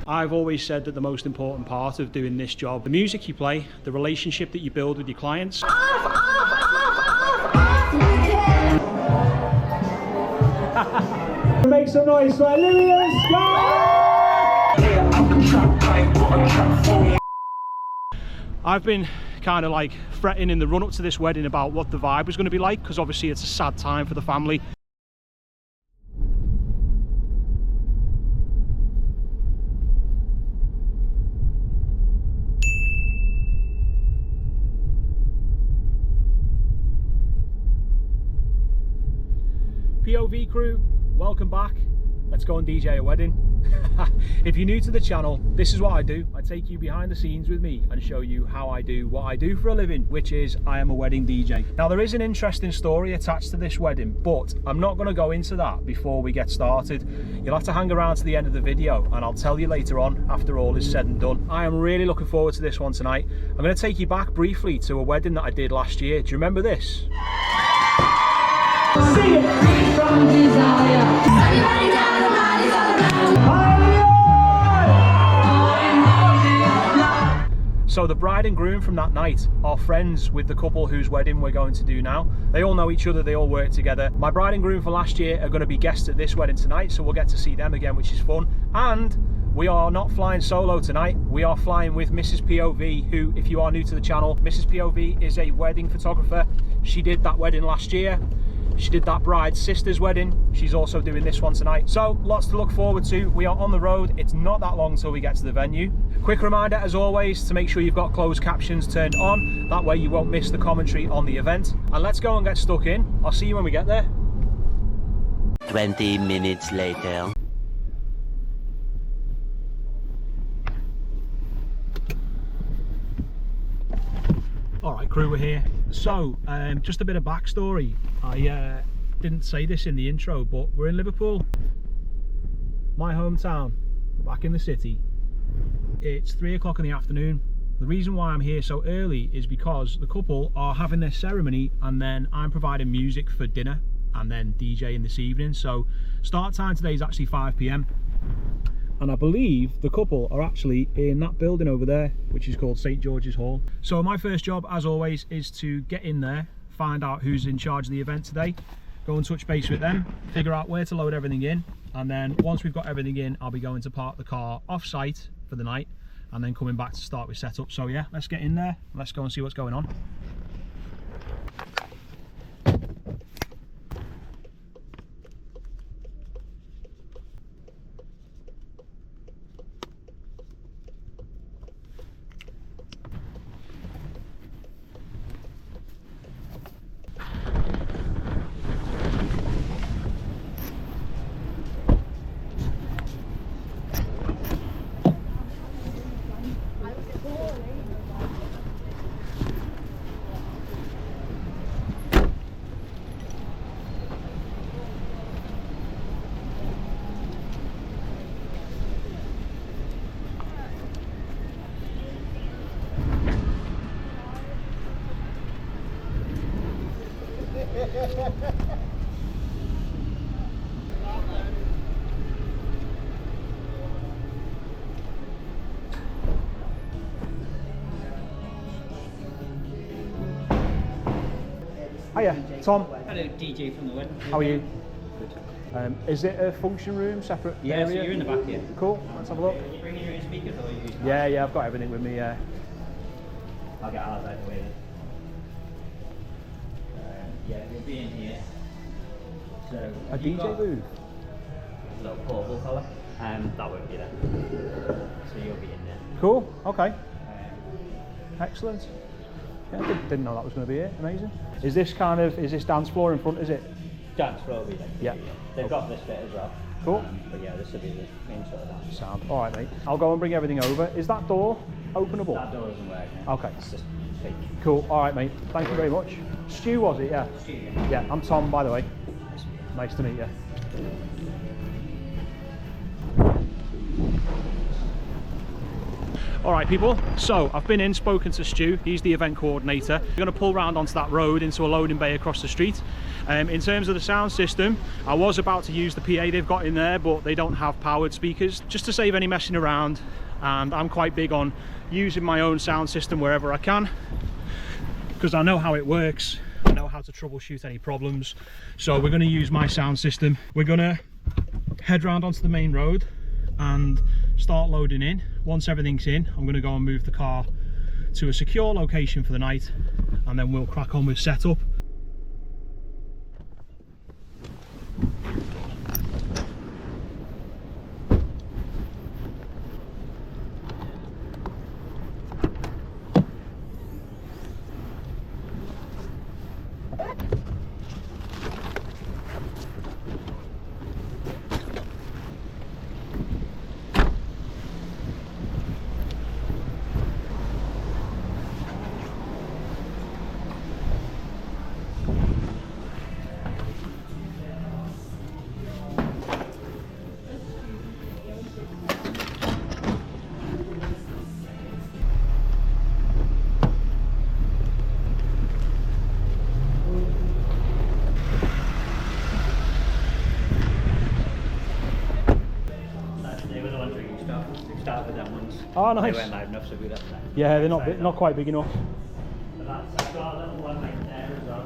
I've always said that the most important part of doing this job, the music you play, the relationship that you build with your clients. Make some noise for Olivia Scott! I've been kind of like fretting in the run up to this wedding about what the vibe was going to be like, because obviously it's a sad time for the family. POV crew, welcome back. Let's go and DJ a wedding. If you're new to the channel, this is what I do. I take you behind the scenes with me and show you how I do what I do for a living, which is I am a wedding DJ. Now there is an interesting story attached to this wedding, but I'm not going to go into that before we get started. You'll have to hang around to the end of the video and I'll tell you later on after all is said and done. I am really looking forward to this one tonight. I'm going to take you back briefly to a wedding that I did last year. Do you remember this? Sing it! Free from desire. So the bride and groom from that night are friends with the couple whose wedding we're going to do now. They all know each other, they all work together. My bride and groom for last year are going to be guests at this wedding tonight, so we'll get to see them again, which is fun. And we are not flying solo tonight, we are flying with Mrs. POV, who, if you are new to the channel, Mrs. POV is a wedding photographer. She did that wedding last year. She did that bride's sister's wedding. She's also doing this one tonight. So lots to look forward to. We are on the road. It's not that long till we get to the venue. Quick reminder as always to make sure you've got closed captions turned on. That way you won't miss the commentary on the event. And let's go and get stuck in. I'll see you when we get there. 20 minutes later. Alright crew, we're here. So, just a bit of backstory. I didn't say this in the intro, but we're in Liverpool, my hometown, back in the city. It's 3 o'clock in the afternoon. The reason why I'm here so early is because the couple are having their ceremony and then I'm providing music for dinner and then DJing this evening. So start time today is actually 5 PM. And I believe the couple are actually in that building over there, which is called St. George's Hall. So my first job, as always, is to get in there, find out who's in charge of the event today, go and touch base with them, figure out where to load everything in, and then once we've got everything in, I'll be going to park the car off-site for the night, and then coming back to start with setup. So yeah, let's get in there, let's go and see what's going on. Hiya, Tom. Hello, DJ from the wedding. How are you? Good. Is it a function room, separate area? Yeah, so you're in the back here. Cool, let's have a look. Are you bringing your own speakers or are you using Yeah, I've got everything with me, yeah. I'll get ours out of the way then. Yeah, we'll be in here. So A DJ booth? A little portable colour. That won't be there. So you'll be in there. Cool, okay. Excellent. Yeah, I didn't know that was going to be it. Amazing. Is this dance floor in front, is it? Dance floor will be there. Yeah. They've got this bit as well. Cool. But yeah, this will be the main sort of dance. Sound. All right, mate. I'll go and bring everything over. Is that door openable? That door doesn't work now. Okay. It's just fake. Cool. All right, mate. Thank you very much. Stu, was it? Yeah. Stu, Yeah, I'm Tom, by the way. Nice to meet you. Alright people, so I've been in, spoken to Stu, he's the event coordinator. We're going to pull round onto that road into a loading bay across the street. In terms of the sound system, I was about to use the PA they've got in there, but they don't have powered speakers, just to save any messing around. And I'm quite big on using my own sound system wherever I can, because I know how it works, I know how to troubleshoot any problems. So we're going to use my sound system. We're going to head round onto the main road and start loading in. Once everything's in, I'm going to go and move the car to a secure location for the night, and then we'll crack on with setup. Oh, nice. They weren't loud enough, so we left that. Yeah, they're not quite big enough. But I've got a little one right there as well.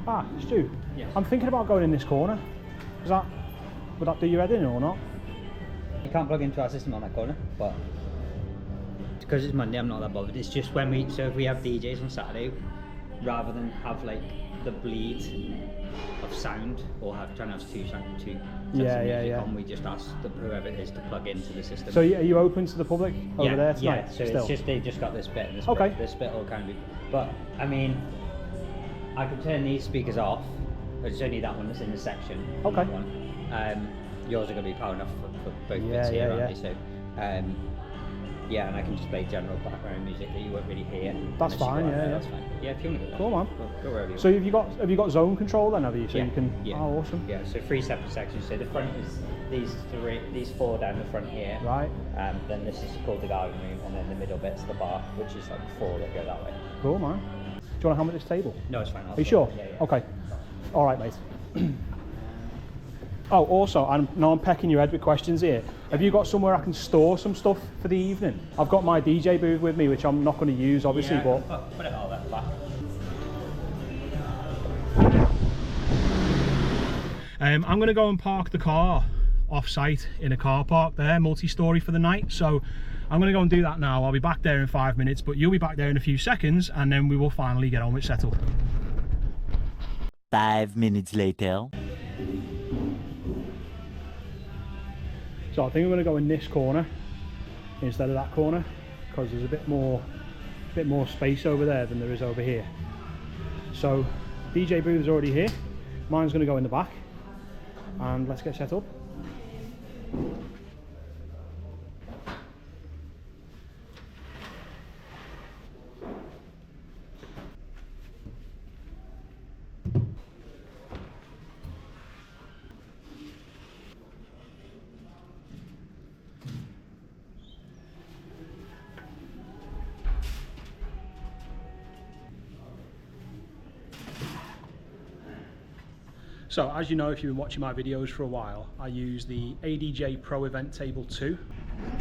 Ah, Stu, Yes. I'm thinking about going in this corner. Would that do your head in or not? You can't plug into our system on that corner, but because it's Monday, I'm not that bothered. It's just when if we have DJs on Saturday, rather than have like the bleed of sound or trying to have two sets of music on, we just ask whoever it is to plug into the system. So are you open to the public over there tonight? Yeah, so it's just, they just got this bit and this okay. bit. This bit will kind of be, but I mean, I can turn these speakers off, but it's only that one that's in the section. Okay. One. Yours are going to be power enough for both bits here, aren't they? So, yeah, and I can just play general background music that you won't really hear. That's fine, that's fine. Yeah, if you want to go that. Cool, man. Go wherever you want. So have you got zone control then, have you? So you can. Yeah. Oh, awesome. Yeah. So 3 separate sections. So the front is these 4 down the front here. Right. Then this is called the garden room, and then the middle bit's the bar, which is like 4 that go that way. Cool, man. Do you want to helmet this table? No, it's fine. Are you sure? Yeah. Okay. All right, mate. Oh, also, I'm pecking your head with questions here. Have you got somewhere I can store some stuff for the evening? I've got my DJ booth with me, which I'm not going to use, obviously, but... Put it all at the back. I'm going to go and park the car off-site in a car park there, multi-storey for the night. So I'm going to go and do that now. I'll be back there in 5 minutes, but you'll be back there in a few seconds, and then we will finally get on with setup. 5 minutes later. So I think I'm going to go in this corner instead of that corner, because there's a bit more space over there than there is over here. So DJ booth is already here. Mine's going to go in the back, and let's get set up. So as you know, if you've been watching my videos for a while, I use the ADJ Pro Event Table 2.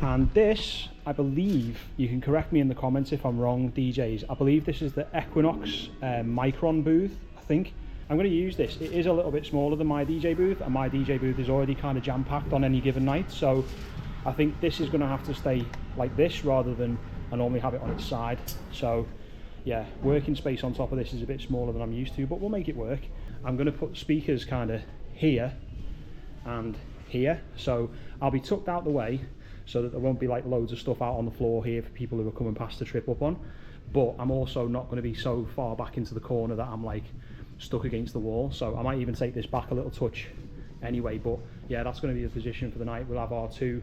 And this, I believe, you can correct me in the comments if I'm wrong, DJs, I believe this is the Equinox Micron booth, I think. I'm going to use this. It is a little bit smaller than my DJ booth, and my DJ booth is already kind of jam-packed on any given night, so I think this is going to have to stay like this rather than I normally have it on its side. So yeah, working space on top of this is a bit smaller than I'm used to, but we'll make it work. I'm going to put speakers kind of here and here, so I'll be tucked out the way so that there won't be like loads of stuff out on the floor here for people who are coming past to trip up on, but I'm also not going to be so far back into the corner that I'm like stuck against the wall. So I might even take this back a little touch anyway. But yeah, that's going to be the position for the night. We'll have our 2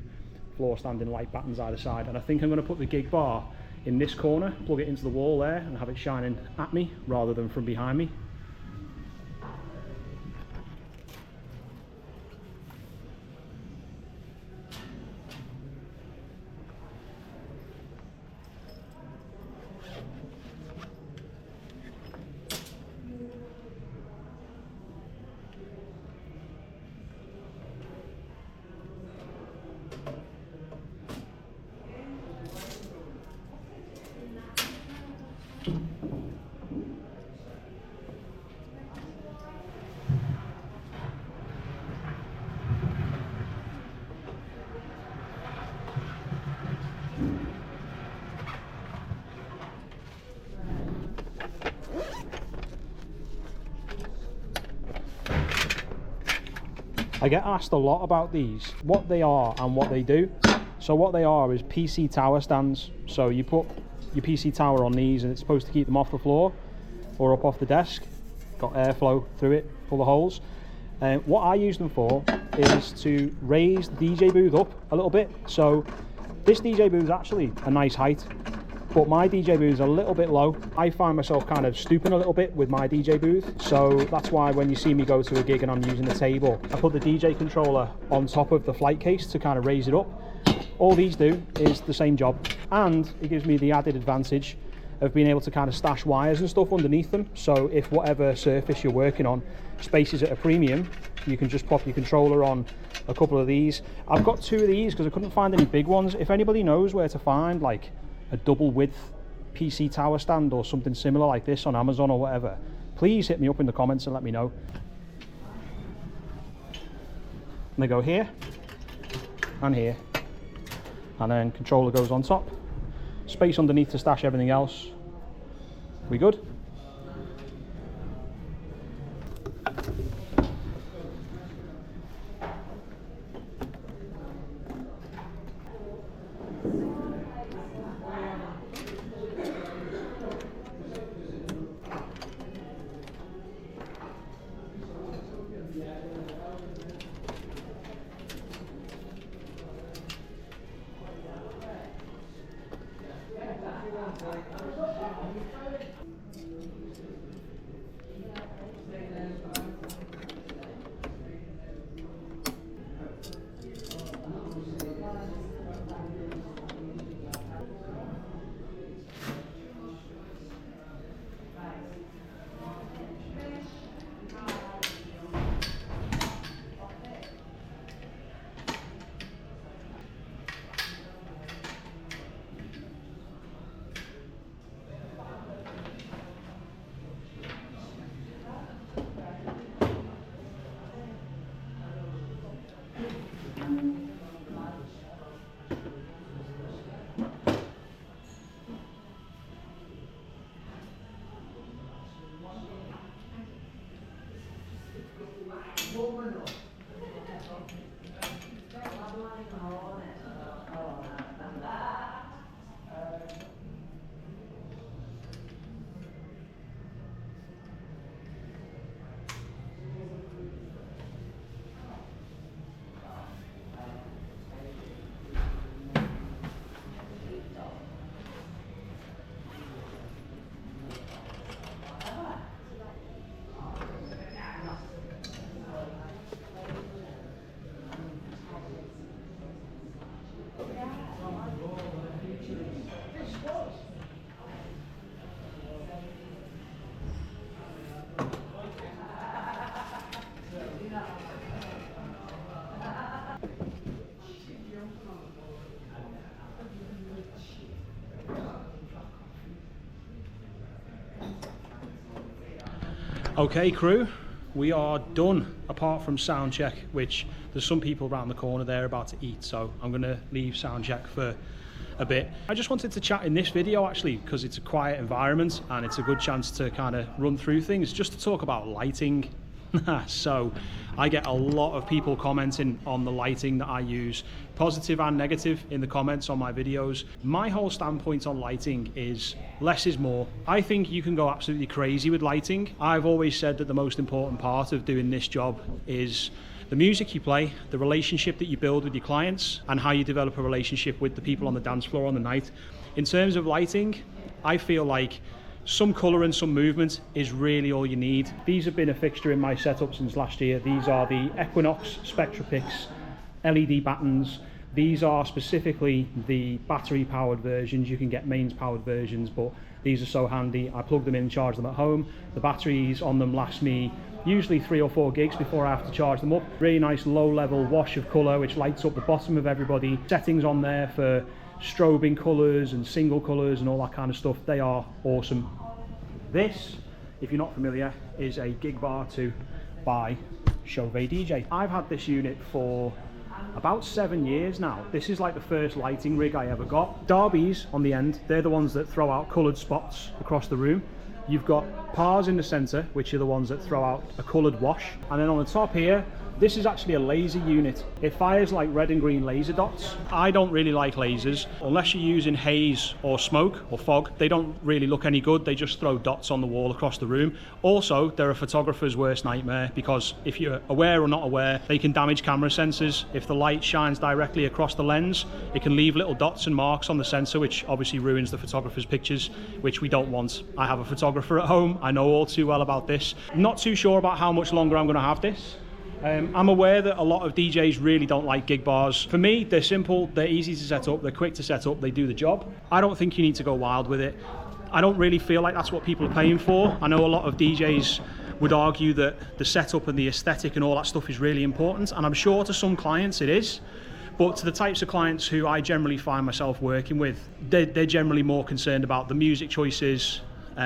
floor standing light battens either side, and I think I'm going to put the gig bar in this corner, plug it into the wall there, and have it shining at me rather than from behind me. I get asked a lot about these, what they are and what they do. So what they are is PC tower stands. So you put your PC tower on these and it's supposed to keep them off the floor or up off the desk. Got airflow through it, full of holes. What I use them for is to raise the DJ booth up a little bit. So this DJ booth is actually a nice height, but my DJ booth is a little bit low. I find myself kind of stooping a little bit with my DJ booth. So that's why when you see me go to a gig and I'm using the table, I put the DJ controller on top of the flight case to kind of raise it up. All these do is the same job, and it gives me the added advantage of being able to kind of stash wires and stuff underneath them. So if whatever surface you're working on space is at a premium, you can just pop your controller on a couple of these. I've got 2 of these because I couldn't find any big ones. If anybody knows where to find like a double width PC tower stand or something similar like this on Amazon or whatever, please hit me up in the comments and let me know. And they go here and here, and then controller goes on top, space underneath to stash everything else. We good? Okay crew, we are done apart from sound check, which there's some people around the corner there about to eat, so I'm going to leave sound check for a bit. I just wanted to chat in this video actually because it's a quiet environment and it's a good chance to kind of run through things, just to talk about lighting. So I get a lot of people commenting on the lighting that I use, positive and negative, in the comments on my videos. My whole standpoint on lighting is less is more. I think you can go absolutely crazy with lighting. I've always said that the most important part of doing this job is the music you play, the relationship that you build with your clients, and how you develop a relationship with the people on the dance floor on the night. In terms of lighting, I feel like some colour and some movement is really all you need. These have been a fixture in my setup since last year. These are the Equinox SpectraPix LED battens. These are specifically the battery powered versions. You can get mains powered versions, but these are so handy. I plug them in, charge them at home. The batteries on them last me usually 3 or 4 gigs before I have to charge them up. Really nice low level wash of colour which lights up the bottom of everybody. Settings on there for strobing colours and single colours and all that kind of stuff. They are awesome. This, if you're not familiar, is a gig bar 2 by Chauvet DJ. I've had this unit for about 7 years now. This is like the first lighting rig I ever got. Derbies on the end, they're the ones that throw out coloured spots across the room. You've got pars in the centre, which are the ones that throw out a coloured wash. And then on the top here, this is actually a laser unit. It fires like red and green laser dots. I don't really like lasers. Unless you're using haze or smoke or fog, they don't really look any good. They just throw dots on the wall across the room. Also, they're a photographer's worst nightmare because if you're aware or not aware, they can damage camera sensors. If the light shines directly across the lens, it can leave little dots and marks on the sensor, which obviously ruins the photographer's pictures, which we don't want. I have a photographer at home. I know all too well about this. Not too sure about how much longer I'm going to have this. I'm aware that a lot of DJs really don't like gig bars. For me, they're simple, they're easy to set up, they're quick to set up, they do the job. I don't think you need to go wild with it. I don't really feel like that's what people are paying for. I know a lot of DJs would argue that the setup and the aesthetic and all that stuff is really important, and I'm sure to some clients it is. But to the types of clients who I generally find myself working with, they're generally more concerned about the music choices,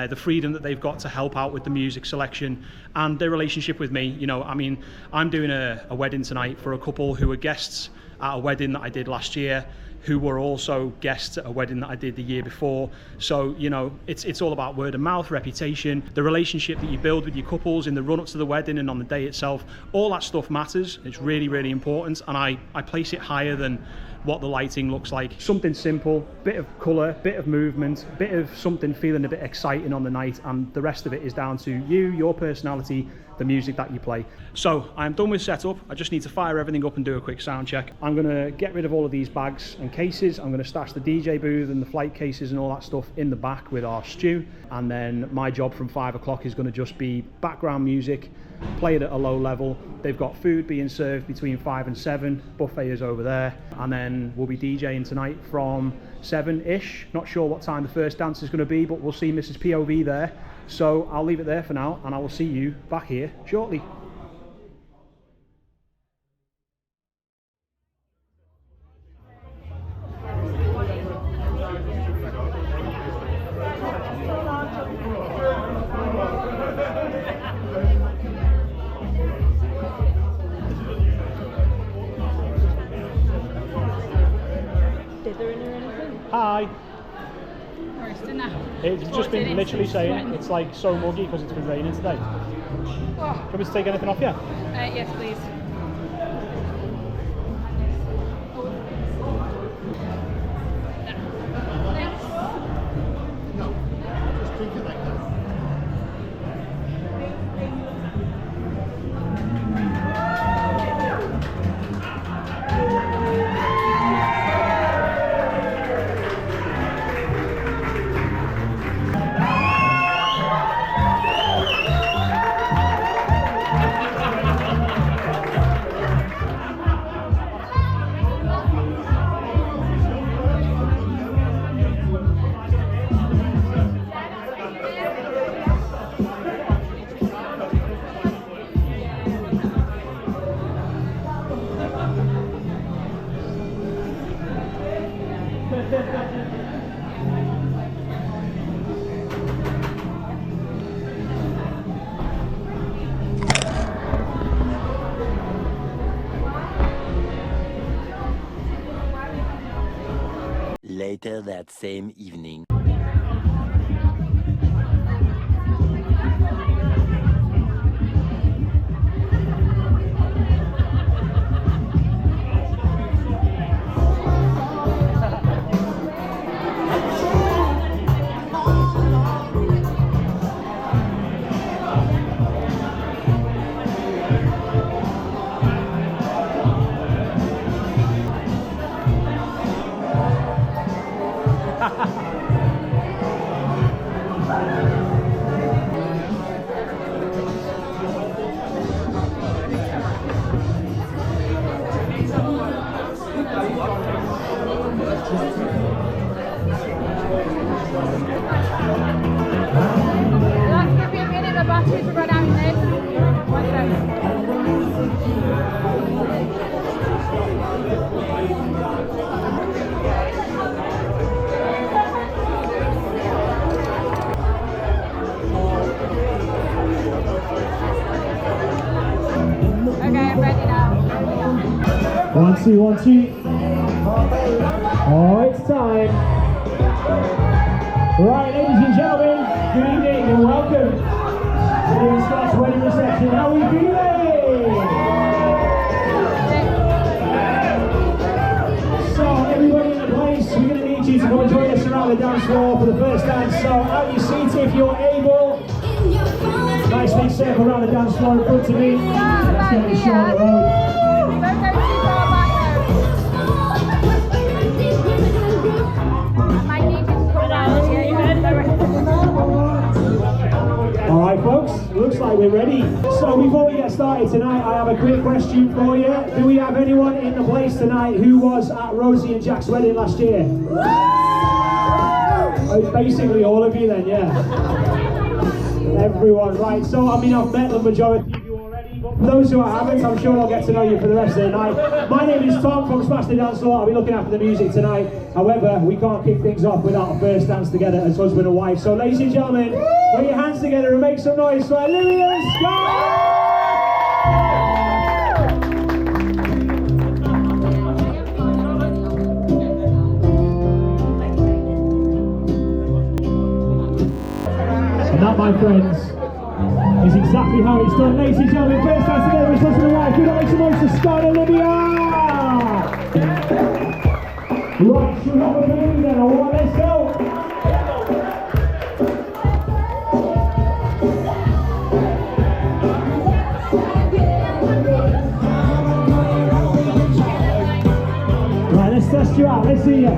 the freedom that they've got to help out with the music selection and their relationship with me. You know, I mean, I'm doing a wedding tonight for a couple who were guests at a wedding that I did last year, who were also guests at a wedding that I did the year before. So, you know, it's all about word of mouth, reputation, the relationship that you build with your couples in the run up to the wedding and on the day itself. All that stuff matters. It's really, really important. And I place it higher than what the lighting looks like. Something simple, bit of colour, bit of movement, bit of something feeling a bit exciting on the night, and the rest of it is down to you, your personality, the music that you play. So I'm done with setup. I just need to fire everything up and do a quick sound check. I'm going to get rid of all of these bags and cases. I'm going to stash the DJ booth and the flight cases and all that stuff in the back with our stew, and then my job from 5 o'clock is going to just be background music, play it at a low level. They've got food being served between 5 and 7, buffet is over there, and then we'll be DJing tonight from 7-ish. Not sure what time the first dance is going to be, but we'll see Mrs. POV there. So I'll leave it there for now, and I will see you back here shortly. Hi. It's just been literally saying it's like so muggy because it's been raining today. Oh. Do you want me to take anything off you? Yes, please. No, just drink it like that. Later that same evening. I'm ready now. 1, 2, 1, 2. Oh, it's time. Right, ladies and gentlemen, good evening and welcome to the Scott's wedding reception. How are we feeling? So, everybody in the place, we're going to need you to come and join us around the dance floor for the first dance. So, out your seats if you're able. Nice big circle around the dance floor in front of me. Let's get this show on the road. Alright folks, looks like we're ready. So before we get started tonight, I have a quick question for you. Do we have anyone in the place tonight who was at Rosie and Jack's wedding last year? Basically all of you then, yeah. Everyone, right. So I mean, I've met the majority of you already, but for those who I haven't, I'm sure I'll get to know you for the rest of the night. My name is Tom from Smash the Dance Floor. I'll be looking after the music tonight. However, we can't kick things off without a first dance together as husband and wife. So ladies and gentlemen, put your hands together and make some noise for Olivia and Scott! And that, my friends, is exactly how it's done. Ladies and gentlemen, first dance together as husband and wife. Give it make some noise to Scott and Olivia! Right, should we have a baby then? Alright, let's go! Right, let's test you out. Let's see you.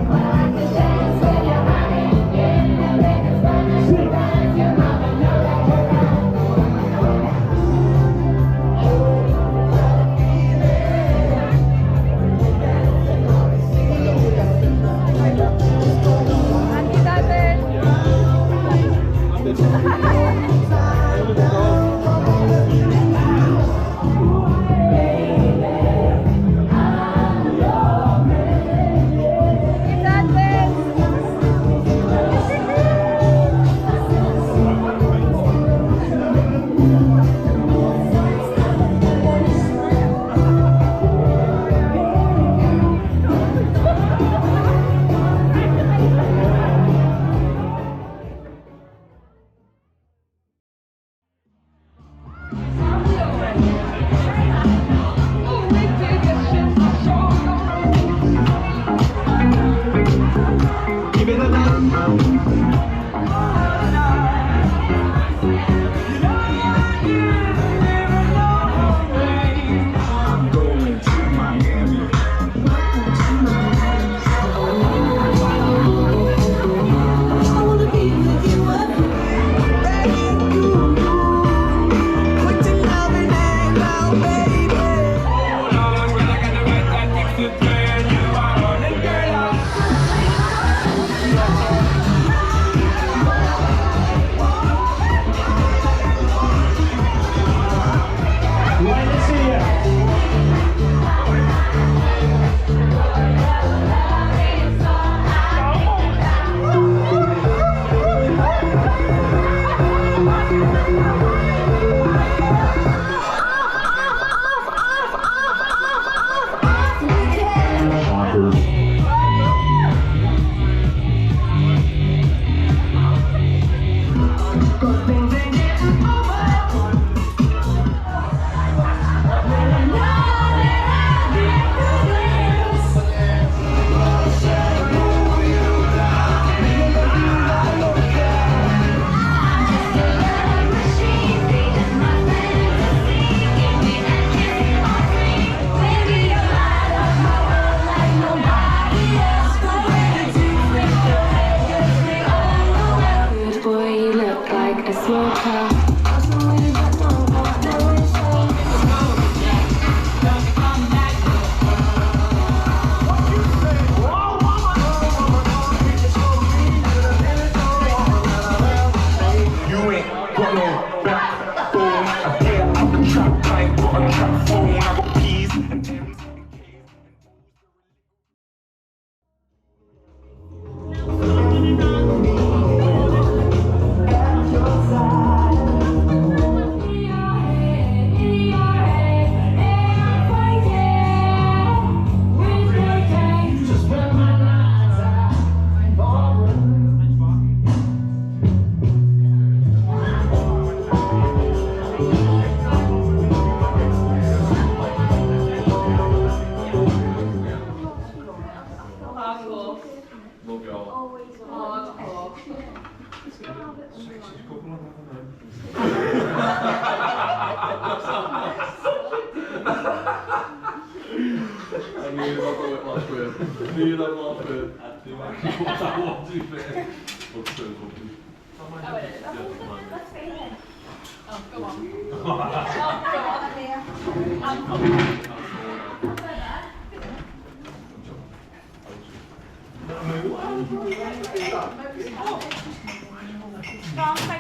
Thank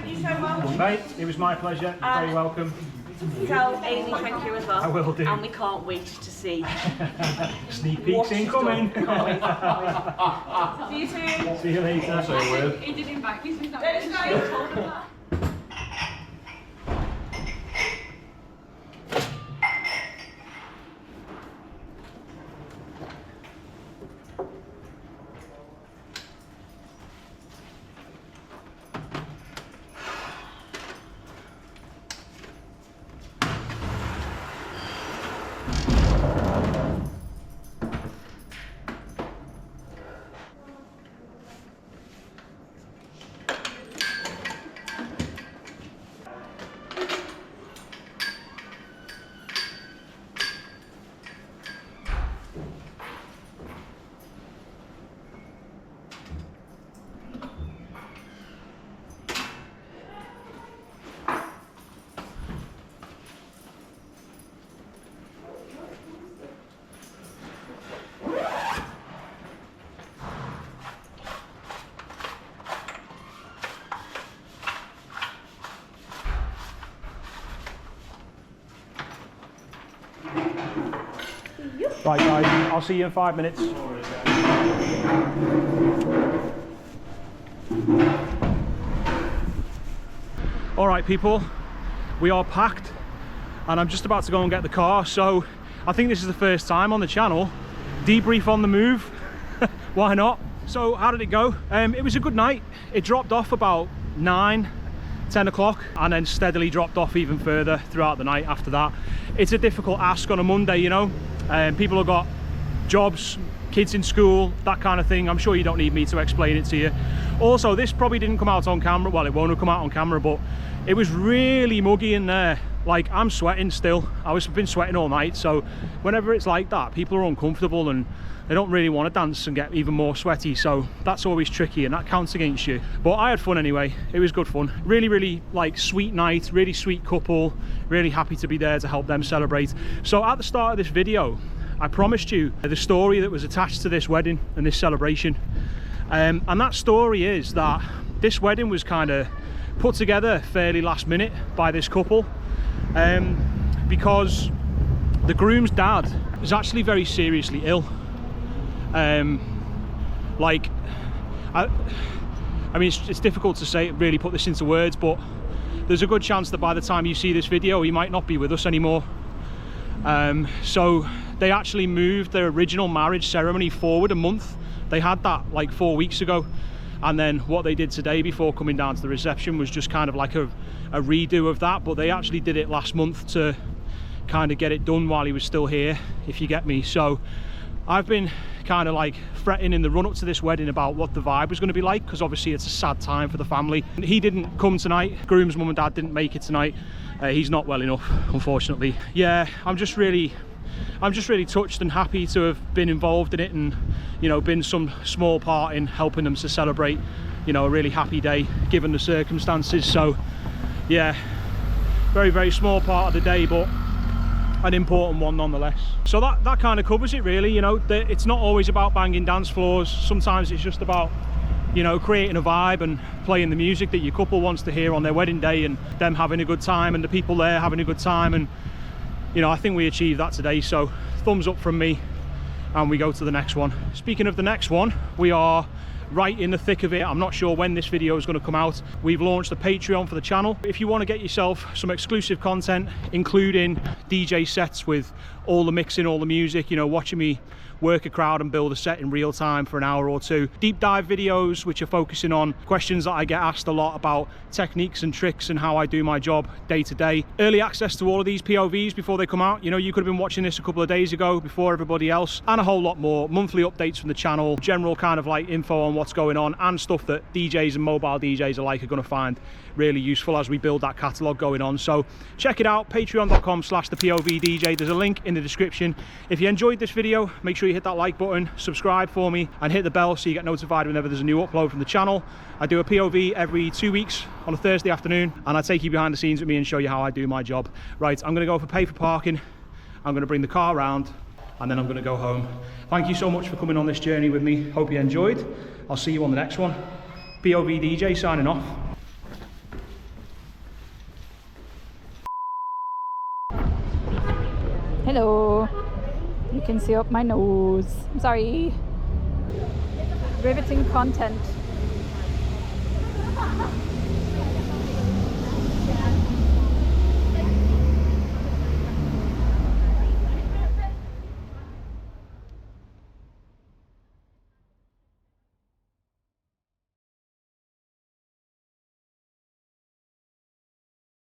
you so much. Mate, it was my pleasure. Very welcome. Tell Amy thank you as well. I will do. And we can't wait to see. Sneak peeks incoming. See you soon. See you later. He did invite me, so he's not Let's really go. told him that. Right guys, I'll see you in 5 minutes. Alright people, we are packed and I'm just about to go and get the car, so I think this is the first time on the channel. Debrief on the move, why not? So how did it go? It was a good night. It dropped off about 9, 10 o'clock and then steadily dropped off even further throughout the night after that. It's a difficult ask on a Monday, you know. People have got jobs, kids in school, that kind of thing. I'm sure you don't need me to explain it to you. Also, this probably didn't come out on camera. Well, it won't have come out on camera, but it was really muggy in there. Like, I'm sweating still. I've been sweating all night, so whenever it's like that, people are uncomfortable and they don't really want to dance and get even more sweaty, so that's always tricky and that counts against you. But I had fun anyway. It was good fun. Really like sweet night, really sweet couple, really happy to be there to help them celebrate. So at the start of this video, I promised you the story that was attached to this wedding and this celebration, and that story is that this wedding was kind of put together fairly last minute by this couple, because the groom's dad is actually very seriously ill. I mean, it's difficult to say, really put this into words, but there's a good chance that by the time you see this video, he might not be with us anymore. So they actually moved their original marriage ceremony forward a month. They had that like 4 weeks ago, and then what they did today before coming down to the reception was just kind of like a redo of that, but they actually did it last month to kind of get it done while he was still here, if you get me. So I've been kind of like fretting in the run-up to this wedding about what the vibe was going to be like, because obviously it's a sad time for the family. He didn't come tonight. Groom's mum and dad didn't make it tonight. He's not well enough, unfortunately. Yeah, I'm just really touched and happy to have been involved in it, and you know, been some small part in helping them to celebrate, you know, a really happy day given the circumstances. So yeah, very small part of the day, but an important one nonetheless. So that kind of covers it really. You know, it's not always about banging dance floors. Sometimes it's just about, you know, creating a vibe and playing the music that your couple wants to hear on their wedding day, and them having a good time and the people there having a good time. And you know, I think we achieved that today, so thumbs up from me, and we go to the next one. Speaking of the next one, we are right in the thick of it. I'm not sure when this video is going to come out. We've launched a Patreon for the channel. If you want to get yourself some exclusive content, including DJ sets with all the mixing, all the music, you know, watching me work a crowd and build a set in real time for an hour or two, deep dive videos which are focusing on questions that I get asked a lot about, techniques and tricks and how I do my job day to day, early access to all of these POVs before they come out. You know, you could have been watching this a couple of days ago before everybody else, and a whole lot more. Monthly updates from the channel, general kind of like info on what's going on, and stuff that DJs and mobile DJs alike are going to find really useful as we build that catalogue going on. So check it out, patreon.com/thepOVDJ. There's a link in the the description. If you enjoyed this video, make sure you hit that like button, subscribe for me, and hit the bell so you get notified whenever there's a new upload from the channel. I do a POV every 2 weeks on a Thursday afternoon, and I take you behind the scenes with me and show you how I do my job. Right, I'm gonna go for pay for parking. I'm gonna bring the car around, and then I'm gonna go home. Thank you so much for coming on this journey with me. Hope you enjoyed. I'll see you on the next one. POV DJ signing off. Hello. You can see up my nose. I'm sorry. Riveting content.